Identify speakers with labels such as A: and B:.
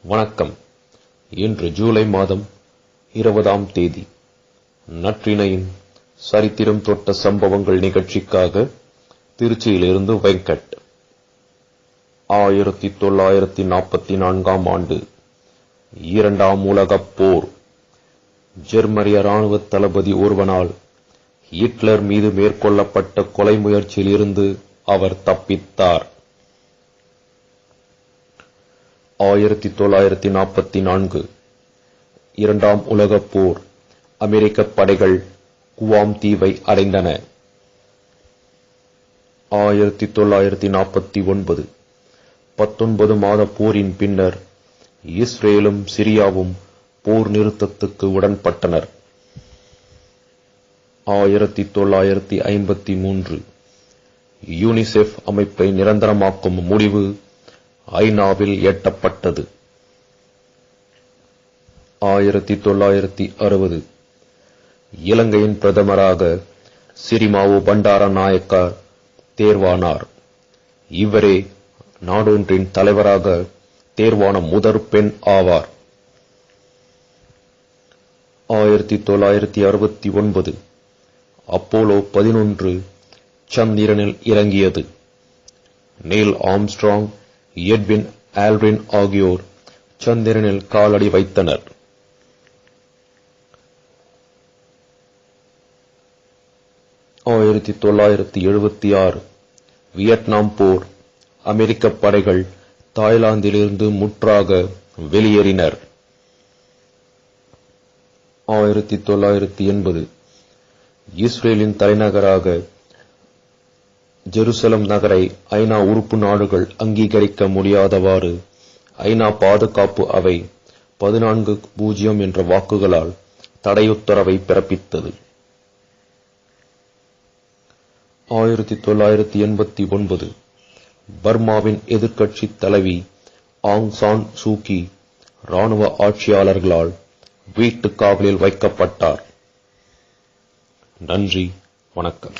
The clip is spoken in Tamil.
A: வணக்கம். இன்று ஜூலை மாதம் 20ஆம் தேதி. நற்றிணையின் சரித்திரம் தொட்ட சம்பவங்கள் நிகழ்ச்சிக்காக திருச்சியிலிருந்து வெங்கட். 1944ஆம் ஆண்டு இரண்டாம் உலகப் போர். ஜெர்மனிய இராணுவ தளபதி ஒருவனால் ஹிட்லர் மீது மேற்கொள்ளப்பட்ட கொலை முயற்சியில் இருந்து அவர் தப்பித்தார். 1944 இரண்டாம் உலகப் போர். அமெரிக்கப் படைகள் குவாம் தீவை அடைந்தன. 1949 19 மாத போரின் பின்னர் இஸ்ரேலும் சிரியாவும் போர் நிறுத்தத்துக்கு உடன்பட்டனர். 1953 யூனிசெஃப் அமைப்பை நிரந்தரமாக்கும் முடிவு ஐநாவில் எட்டப்பட்டது. 1960 இலங்கையின் பிரதமராக சிறிமாவு பண்டாரநாயக்கா தேர்வானார். இவரே நாடொன்றின் தலைவராக தேர்வான முதற் பெண் ஆவார். 1969 அப்போலோ 11 சந்திரனில் இறங்கியது. நீல் ஆம்ஸ்ட்ராங், எட்வின் ஆல்ட்ரின் ஆகியோர் சந்திரனில் காலடி வைத்தனர். 1976 வியட்நாம் போர். அமெரிக்கப் படைகள் தாய்லாந்திலிருந்து முற்றாக வெளியேறினர். 1980 இஸ்ரேலின் தலைநகராக ஜெருசலம் நகரை ஐநா உறுப்பு நாடுகள் அங்கீகரிக்க முடியாதவாறு ஐநா பாதுகாப்பு அவை 14-0 என்ற வாக்குகளால் தடையுத்தரவை பிறப்பித்தது. 1989 பர்மாவின் எதிர்க்கட்சி தலைவி ஆங் சான் சூகி இராணுவ ஆட்சியாளர்களால் வீட்டுக் காவலில் வைக்கப்பட்டார். நன்றி, வணக்கம்.